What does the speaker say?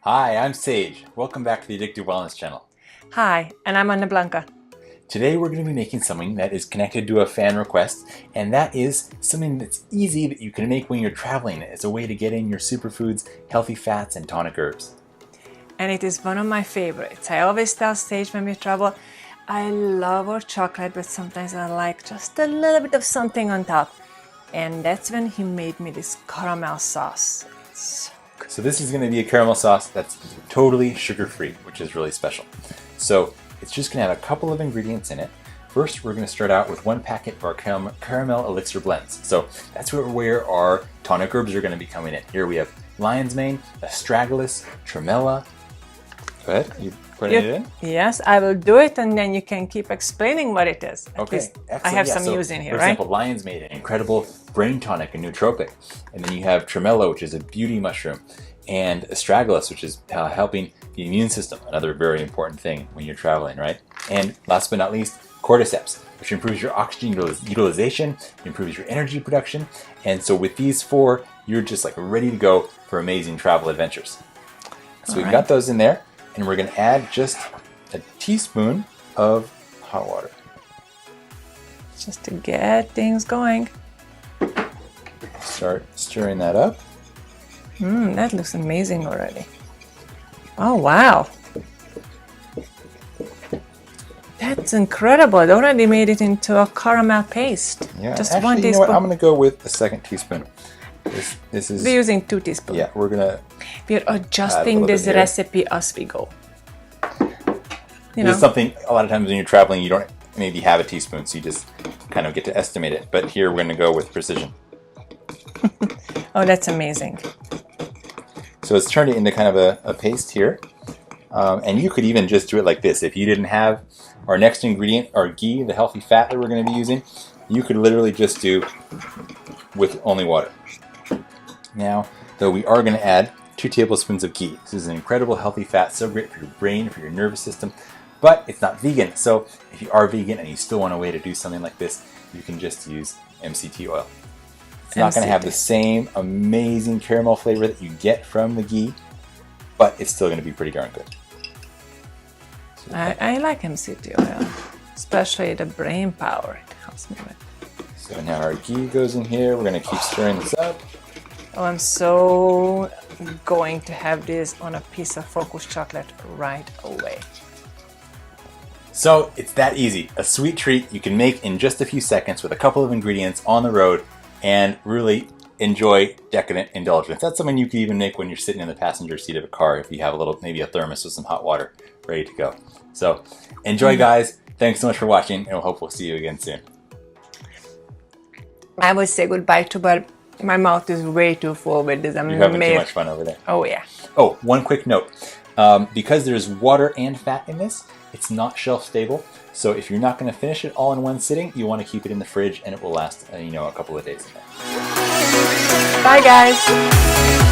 Hi, I'm Sage. Welcome back to the Addictive Wellness channel. Hi, and I'm AnnaBlanca. Today we're going to be making something that is connected to a fan request, and that is something that's easy that you can make when you're traveling. It's a way to get in your superfoods, healthy fats, and tonic herbs. And it is one of my favorites. I always tell Sage when we travel, I love our chocolate, but sometimes I like just a little bit of something on top. And that's when he made me this caramel sauce. It's so good. So this is going to be a caramel sauce that's totally sugar-free, which is really special. So it's just going to have a couple of ingredients in it. First, we're going to start out with one packet of our caramel elixir blends. So that's where our tonic herbs are going to be coming in. Here we have lion's mane, astragalus, tremella. Go ahead, you putting it in? Yes, I will do it, and then you can keep explaining what it is. Okay, excellent. I have some use in here, for right? example, lion's mane, an incredible brain tonic and nootropic. And then you have tremella, which is a beauty mushroom, and astragalus, which is helping the immune system, another very important thing when you're traveling, right? And last but not least, cordyceps, which improves your oxygen utilization, improves your energy production. And so with these four, you're just like ready to go for amazing travel adventures. So we've got those in there, and we're going to add just a teaspoon of hot water. Just to get things going. Start stirring that up. That looks amazing already. Oh, wow. That's incredible. It already made it into a caramel paste. Yeah, just actually, one you know teaspoon. what? I'm going to go with a second teaspoon. This is... We're using 2 teaspoons. Yeah, we're going to... We're adjusting this recipe as we go. This is something, a lot of times when you're traveling, you don't maybe have a teaspoon, so you just kind of get to estimate it. But here we're going to go with precision. Oh, that's amazing. So it's turned it into kind of a paste here. And you could even just do it like this. If you didn't have our next ingredient, our ghee, the healthy fat that we're going to be using, you could literally just do with only water. Now, though, we are going to add 2 tablespoons of ghee. This is an incredible healthy fat, so great for your brain, for your nervous system, but it's not vegan. So if you are vegan and you still want a way to do something like this, you can just use MCT oil. It's not going to have the same amazing caramel flavor that you get from the ghee, but it's still going to be pretty darn good. So I like MCT oil, especially the brain power it helps me with. So now our ghee goes in here. We're going to keep stirring this up. Oh, I'm so going to have this on a piece of focus chocolate right away. So it's that easy. A sweet treat you can make in just a few seconds with a couple of ingredients on the road and really enjoy decadent indulgence. That's something you can even make when you're sitting in the passenger seat of a car if you have a little, maybe a thermos with some hot water ready to go. So enjoy, guys. Thanks so much for watching, and we'll hope we'll see you again soon. I would say goodbye too, but my mouth is way too full with this. You're having too much fun over there. Oh, yeah. Oh, one quick note. Because there's water and fat in this, it's not shelf stable. So if you're not going to finish it all in one sitting, you want to keep it in the fridge, and it will last, a couple of days. Bye, guys.